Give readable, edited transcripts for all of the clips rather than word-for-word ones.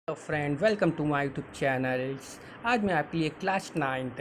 Hello friend, welcome to my YouTube channel. आज मैं आपके लिए क्लास 9th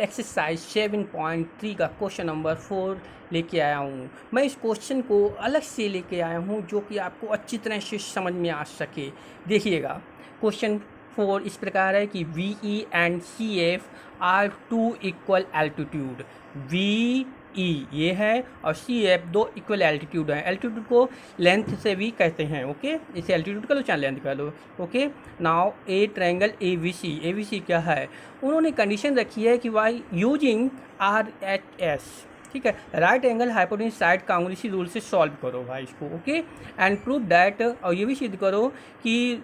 एक्सरसाइज 7.3 का क्वेश्चन नंबर 4 लेके आया हूँ। मैं इस क्वेश्चन को अलग से लेके आया हूँ जो कि आपको अच्छी तरह से समझ में आ सके। देखिएगा, क्वेश्चन 4 इस प्रकार है कि V E and C F are two equal altitude. V E ये है और सी एफ दो इक्वल एल्टीट्यूड है। एल्टीट्यूड को लेंथ से भी कहते हैं। ओके, इसे एल्टीट्यूड कर लो चाहे लेंथ कर लो। Okay, now a triangle A B C क्या है, उन्होंने कंडीशन रखी है कि why using R H S, ठीक है, right angle hypotenuse side congruency rule से सॉल्व करो भाई इसको। ओके, एंड प्रूव दैट, और ये भी सिद्ध करो कि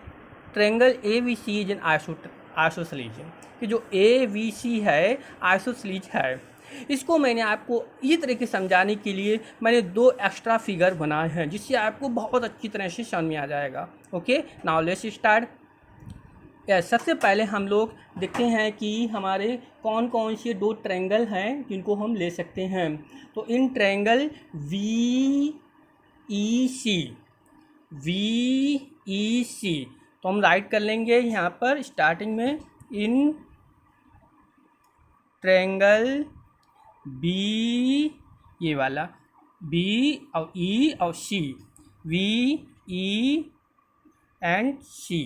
triangle A B C is an isosceles, कि जो ए बी सी है आइसोसेलेस है। इसको मैंने आपको इसी तरीके से समझाने के लिए मैंने दो एक्स्ट्रा फिगर बनाए हैं जिससे आपको बहुत अच्छी तरह से समझ में आ जाएगा। Okay, now let's start. सबसे पहले हम लोग देखते हैं कि हमारे कौन कौन से दो ट्रायंगल हैं जिनको हम ले सकते हैं। तो इन ट्रायंगल वी ई सी तो हम राइट कर लेंगे यहाँ पर स्टार्टिंग में, इन ट्रायंगल बी, ये वाला बी और ई और C, V E and C,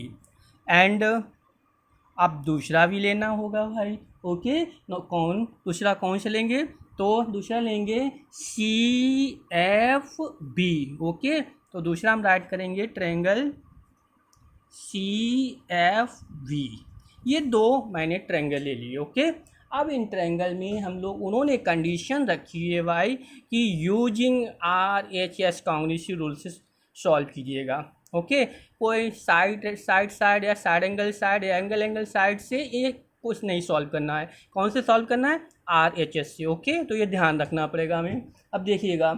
and अब दूसरा भी लेना होगा भाई। ओके, दूसरा कौन से लेंगे, तो दूसरा लेंगे सी एफ बी। ओके, तो दूसरा हम राइट करेंगे ट्रायंगल सी एफ वी। ये दो मैंने ट्रायंगल ले लिए। ओके, अब इन ट्रायंगल में हम लोग, उन्होंने कंडीशन रखी है भाई कि यूजिंग आर एच एस कांग्रेसी रूल से सॉल्व कीजिएगा। ओके, कोई साइड या साइड एंगल या एंगल साइड से ये कुछ नहीं सॉल्व करना है। कौन से सॉल्व करना है, आर एच एस से। ओके, तो ये ध्यान रखना पड़ेगा हमें। अब देखिएगा,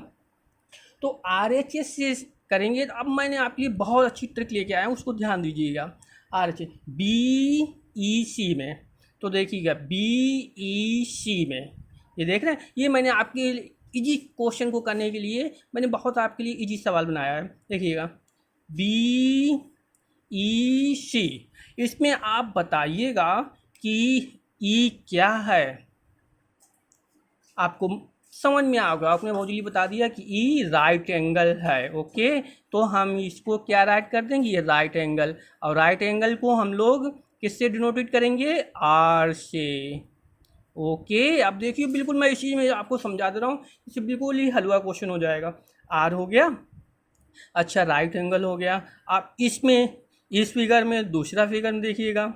तो आर एच एस से करेंगे। तो अब मैंने आपके लिए बहुत अच्छी ट्रिक लेके आया हूँ, उसको ध्यान दीजिएगा। आर एच बी ई सी में, तो देखिएगा बी ई सी में, ये देख रहे हैं, ये मैंने आपके इजी क्वेश्चन को करने के लिए मैंने बहुत आपके लिए इजी सवाल बनाया है। देखिएगा बी ई सी, इसमें आप बताइएगा कि ई क्या है। आपको समझ में आ गया, आपने मौजूदगी बता दिया कि ई राइट एंगल है। ओके, तो हम इसको क्या राइट कर देंगे, ये राइट एंगल, और राइट एंगल को हम लोग किससे डिनोटेट करेंगे, आर से। ओके, अब देखिए बिल्कुल मैं इसी में आपको समझा दे रहा हूँ, इससे बिल्कुल ही हलवा क्वेश्चन हो जाएगा। आर हो गया, अच्छा राइट एंगल हो गया। आप इसमें, इस फिगर में, दूसरा फिगर में देखिएगा,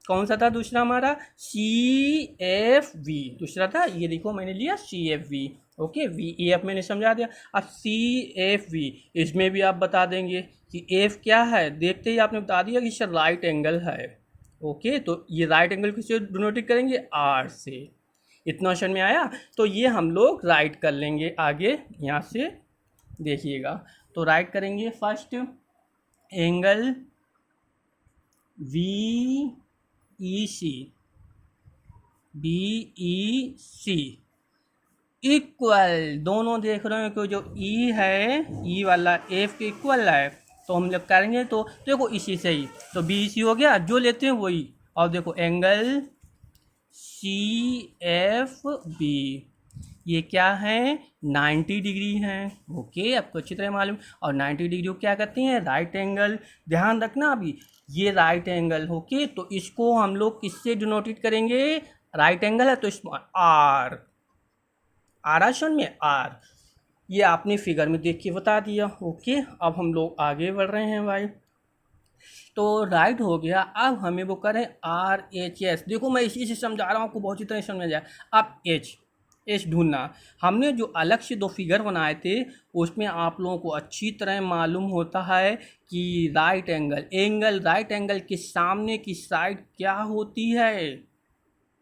कौन सा था दूसरा हमारा, सी एफ वी दूसरा था। ये देखो मैंने लिया C F V. Okay, V E F मैंने समझा दिया। अब सी एफ वी, इसमें भी आप बता देंगे कि एफ क्या है, देखते ही आपने बता दिया कि इसका राइट एंगल है। ओके, तो ये राइट एंगल किससे डिनोटेट करेंगे, आर से। इतना समझ में आया। तो ये हम लोग राइट कर लेंगे आगे यहाँ से। देखिएगा, तो राइट करेंगे first angle we E C, B E C equal, दोनों देख रहे हैं कि जो ई है, ई वाला एफ के इक्वल है, तो हम लोग करेंगे। तो देखो इसी से ही, तो बी सी हो गया, जो लेते हैं वही। और देखो एंगल सी एफ बी, ये क्या है, 90 डिग्री है। ओके, आपको अच्छी तरह मालूम। और 90 डिग्री को क्या कहते हैं, राइट एंगल। ध्यान रखना अभी, ये राइट एंगल। ओके, तो इसको हम लोग किससे डिनोटेट करेंगे, राइट एंगल है तो इसमें आर, आरासन में आर। ये आपने फिगर में देख के बता दिया। ओके, अब हम लोग आगे बढ़ रहे हैं भाई। तो राइट हो गया, अब हमें वो करें आर एच एस। देखो मैं इसी से समझा रहा हूँ, आपको बहुत ही तरह समझ में जाए। अब एच ढूंढना, हमने जो अलग से दो फिगर बनाए थे उसमें आप लोगों को अच्छी तरह मालूम होता है कि राइट एंगल के सामने की साइड क्या होती है,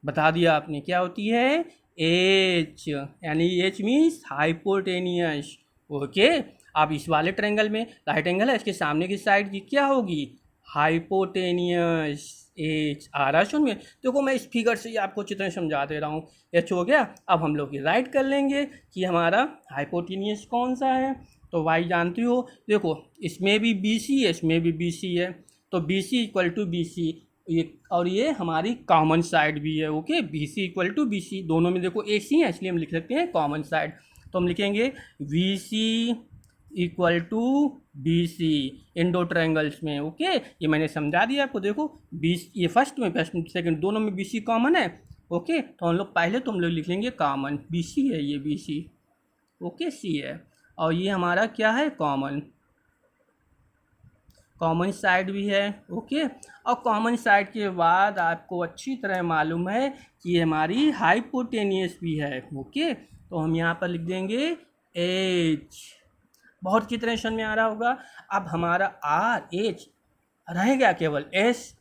बता दिया आपने क्या होती है, एच, यानी एच मीन्स हाइपोटेनियस। ओके, अब इस वाले ट्रायंगल में राइट एंगल है, इसके सामने की साइड की क्या होगी, हाइपोटेनियस, एच आर में। देखो मैं इस फिगर से ही आपको चित्र समझा दे रहा हूँ। एच हो गया, अब हम लोग ये राइट कर लेंगे कि हमारा हाइपोटेनियस कौन सा है। तो वाई जानती हो, देखो इसमें भी बी सी है, इसमें भी बी सी है, तो B C equal to B C, ये और ये हमारी कॉमन साइड भी है। Okay, B C equal to B C, दोनों में देखो ए सी है इसलिए हम लिख सकते हैं कॉमन साइड। तो हम लिखेंगे V C equal to B C इन दो ट्रायंगल्स में। ओके, ये मैंने समझा दिया आपको। देखो बी, ये फर्स्ट में सेकंड दोनों में बी सी कॉमन है। ओके, तो हम लोग पहले तो हम लोग लिख लेंगे कॉमन, बी सी है ये, बी सी ओके सी है, और ये हमारा क्या है कॉमन, कॉमन साइड भी है। ओके, और कॉमन साइड के बाद आपको अच्छी तरह मालूम है कि ये हमारी हाइपोटेनियस भी है। ओके, तो हम यहाँ पर लिख देंगे एच। बहुत अच्छी तरह समझ में आ रहा होगा। अब हमारा आर एच रह गया केवल एस।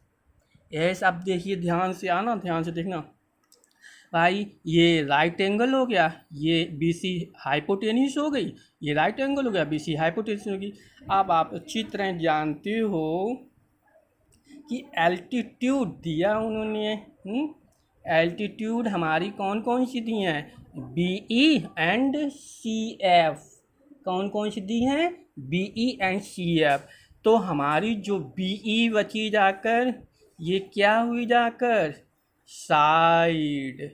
एस आप देखिए, ध्यान से आना, ध्यान से देखना भाई, ये राइट एंगल हो गया, ये बी सी हाइपोटेनियस हो गई, ये राइट एंगल हो गया, बी सी हाइपोटेनियस होगी। अब आप अच्छी तरह जानते हो कि एल्टीट्यूड दिया उन्होंने, एल्टीट्यूड हमारी कौन कौन सी दी हैं, B E and C F. कौन कौन सी दी हैं, B E and C F. तो हमारी जो बी ई बची जाकर, ये क्या हुई जाकर, साइड।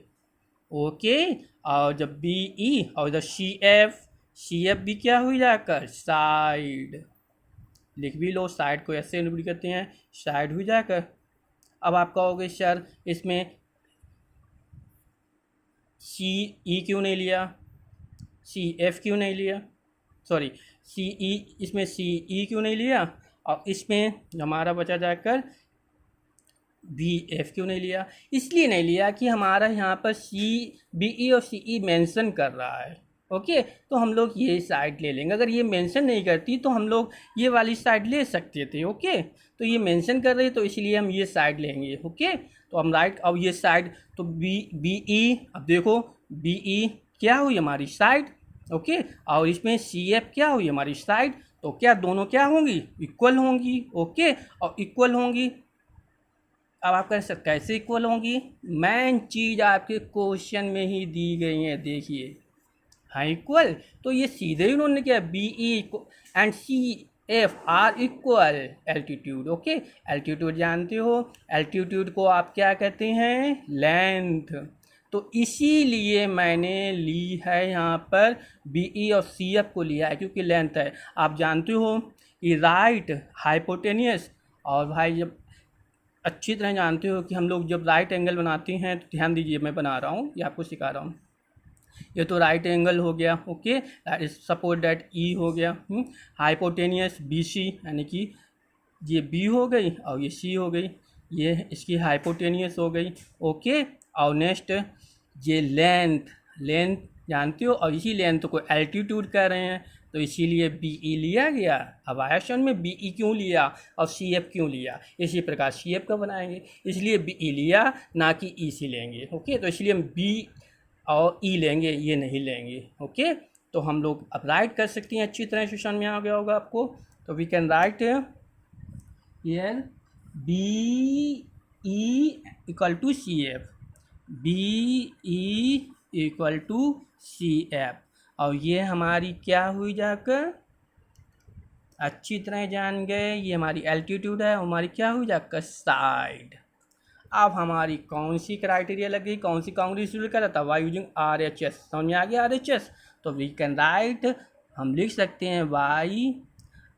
ओके, और जब बी ई और जब सी एफ भी क्या हुई जाकर, साइड। लिख भी लो, साइड को ऐसे भी कहते हैं, साइड हुई जाकर। अब आप कहोगे सर इसमें सी ई क्यों नहीं लिया, सी एफ क्यों नहीं लिया, सॉरी सी ई, इसमें सी ई क्यों नहीं लिया, और इसमें हमारा बचा जाकर बी एफ क्यों नहीं लिया। इसलिए नहीं लिया कि हमारा यहाँ पर सी बी ई और सी ई मेंशन कर रहा है। ओके, तो हम लोग ये साइड ले लेंगे। अगर ये मेंशन नहीं करती तो हम लोग ये वाली साइड ले सकते थे। ओके, तो ये मेंशन कर रही है तो इसलिए हम ये साइड लेंगे। ओके, तो हम राइट, अब ये साइड तो बी ई, अब देखो बी ई क्या हुई हमारी साइड। ओके, और इसमें सी एफ क्या हुई हमारी साइड। तो क्या दोनों क्या होंगी, इक्वल होंगी। ओके, और इक्वल होंगी। अब आप कह सकते कैसे इक्वल होंगी, मेन चीज़ आपके क्वेश्चन में ही दी गई है, देखिए हाँ इक्वल। तो ये सीधे ही उन्होंने क्या, B E and C F are equal altitude. Okay, altitude जानते हो, एल्टीट्यूड को आप क्या कहते हैं, लेंथ। तो इसीलिए मैंने ली है यहाँ पर बी ई और सी एफ को लिया है, क्योंकि लेंथ है। आप जानते हो ये राइट हाइपोटेनियस, और भाई जब अच्छी तरह जानते हो कि हम लोग जब राइट एंगल बनाते हैं, तो ध्यान दीजिए मैं बना रहा हूँ, ये आपको सिखा रहा हूँ। ये तो राइट एंगल हो गया। ओके, सपोज डैट ई हो गया, हाइपोटेनियस बी सी, यानी कि ये बी हो गई और ये सी हो गई, ये इसकी हाइपोटेनियस हो गई। ओके, और नेक्स्ट ये लेंथ, लेंथ जानते हो, और इसी लेंथ को एल्टीट्यूड कह रहे हैं, तो इसीलिए बी ई लिया गया। अब आया समझ में, बी ई क्यों लिया और सी एफ क्यों लिया। इसी प्रकार सी एफ का बनाएंगे, इसलिए बी ई लिया, ना कि ई सी लेंगे। ओके, तो इसलिए हम बी और ई लेंगे, ये नहीं लेंगे। ओके, तो हम लोग अब राइट कर सकते हैं, अच्छी तरह से समझ में आ गया होगा आपको। तो we can write here B E equal to C F, B E equal to C F, और ये हमारी क्या हुई जाकर, अच्छी तरह जान गए, ये हमारी एल्टीट्यूड है, हमारी क्या हुई जाकर साइड। अब हमारी कौन सी क्राइटेरिया लग गई, कौन सी कांग्रेचुलेट कर रहा था, why using R H S. समझ में आ गया आर एच एस। तो वी कैन राइट, हम लिख सकते हैं why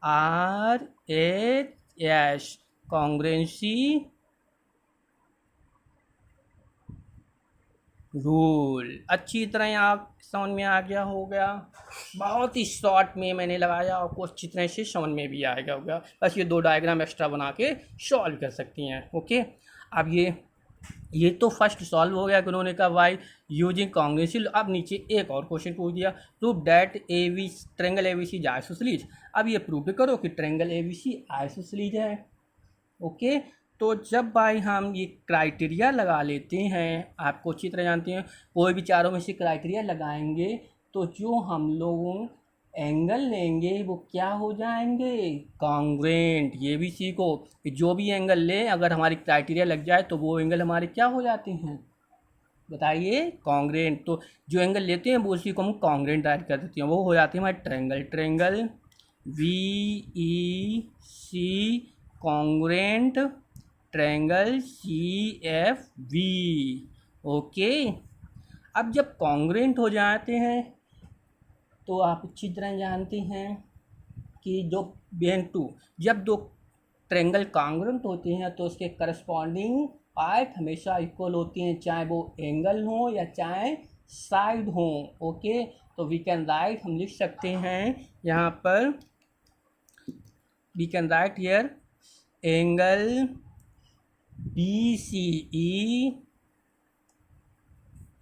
R H S congruency rule. अच्छी तरह आप समझ में आ गया होगा। बहुत ही शॉर्ट में मैंने लगाया, आपको अच्छी तरह से समझ में भी आएगा होगा। बस ये दो डायग्राम एक्स्ट्रा बना के सॉल्व कर सकती हैं। ओके, अब ये तो फर्स्ट सॉल्व हो गया कि उन्होंने कहा वाई यूजिंग कांग्रेंशियल। अब नीचे एक और क्वेश्चन पूछ दिया, prove that A V triangle A V C isosceles. अब ये प्रूव करो कि triangle A V C isosceles है। ओके, तो जब भाई हम ये क्राइटेरिया लगा लेते हैं, आपको अच्छी तरह जानते हैं, कोई भी चारों में से क्राइटेरिया लगाएंगे तो जो हम लोग एंगल लेंगे वो क्या हो जाएंगे, कॉन्ग्रेंट। ये भी सीखो कि जो भी एंगल ले, अगर हमारी क्राइटेरिया लग जाए तो वो एंगल हमारे क्या हो जाते हैं, बताइए, कॉन्ग्रेंट। तो जो एंगल लेते हैं वो उसी को हम कॉन्ग्रेंट राइट कर देते हैं, वो हो जाते हैं हमारे triangle. Triangle V E C congruent triangle CFV। Okay, अब जब कॉन्ग्रुएंट हो जाते हैं तो आप अच्छी तरह जानते हैं कि जो BN2 जब दो ट्रायंगल कॉन्ग्रुएंट होते हैं तो उसके करस्पॉन्डिंग पार्ट हमेशा इक्वल होती हैं, चाहे वो एंगल हो या चाहे साइड हो। ओके, तो वी कैन राइट, हम लिख सकते हैं यहाँ पर, we can write here angle BCE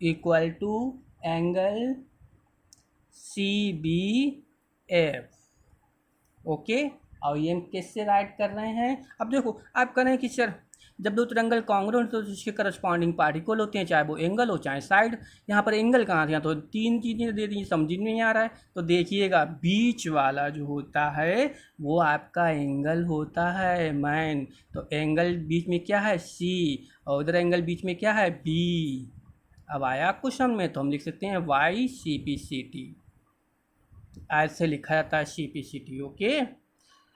equal to angle CBF। Okay, और ये हम किससे राइट कर रहे हैं? अब देखो, आप कह रहे हैं कि सर जब दो ट्रायंगल कॉन्ग्रुएंट तो उसके करस्पॉन्डिंग पार्ट इक्वल होते हैं, चाहे वो एंगल हो चाहे साइड। यहाँ पर एंगल कहाँ थे? तो तीन चीज़ें दे दी, समझ नहीं आ रहा है। तो देखिएगा, बीच वाला जो होता है वो आपका एंगल होता है मैन। तो एंगल बीच में क्या है? C, और उधर एंगल बीच में क्या है? B। अब आया क्वेश्चन में तो हम लिख सकते हैं YCPCT, ऐसे लिखा जाता है CPCT। ओके,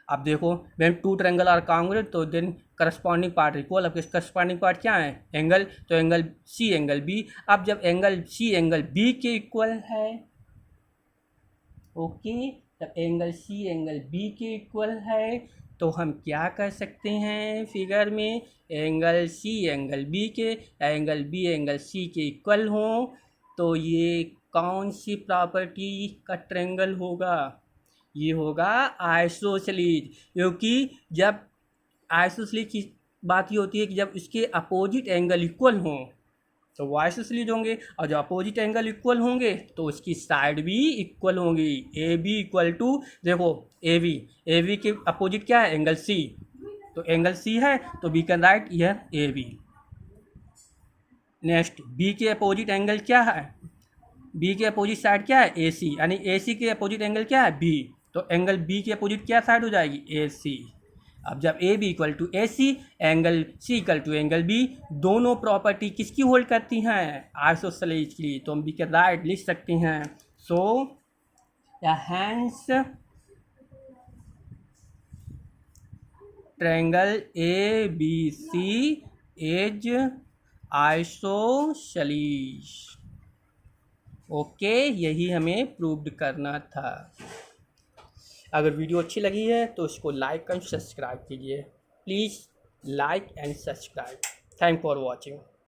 अब देखो, when two triangle are congruent तो देन करस्पॉन्डिंग पार्ट इक्वल। अब करस्पॉन्डिंग पार्ट क्या है? एंगल, तो एंगल C एंगल B। अब जब एंगल C एंगल B के इक्वल है, ओके, जब एंगल C एंगल B के इक्वल है तो हम क्या कर सकते हैं फिगर में? एंगल C एंगल B के या एंगल B एंगल C के इक्वल हो तो ये कौन सी प्रॉपर्टी का ट्रायंगल होगा? ये होगा आइसोसेलेस, क्योंकि जब आइसोसेलेस की बात ये होती है कि जब इसके अपोजिट एंगल इक्वल हों तो वो आइसोसेलेस होंगे, और जब अपोजिट एंगल इक्वल होंगे तो उसकी साइड भी इक्वल होंगी। AB इक्वल टू, देखो AB के अपोजिट क्या है? एंगल C, तो एंगल C है तो we can write here AB। Next, B के अपोजिट एंगल क्या है? B के अपोजिट साइड क्या है? AC, यानी AC के अपोजिट एंगल क्या है? B, तो एंगल B के अपोजिट क्या साइड हो जाएगी? AC। अब जब AB equal to AC, angle C equal to angle B, दोनों प्रॉपर्टी किसकी होल्ड करती हैं? आइसोसेलेस की। तो हम B के राइट लिख सकते हैं, so hence triangle ABC is isosceles. Okay, यही हमें प्रूव्ड करना था। अगर वीडियो अच्छी लगी है तो इसको लाइक एंड सब्सक्राइब कीजिए। Please like and subscribe. Thank for watching.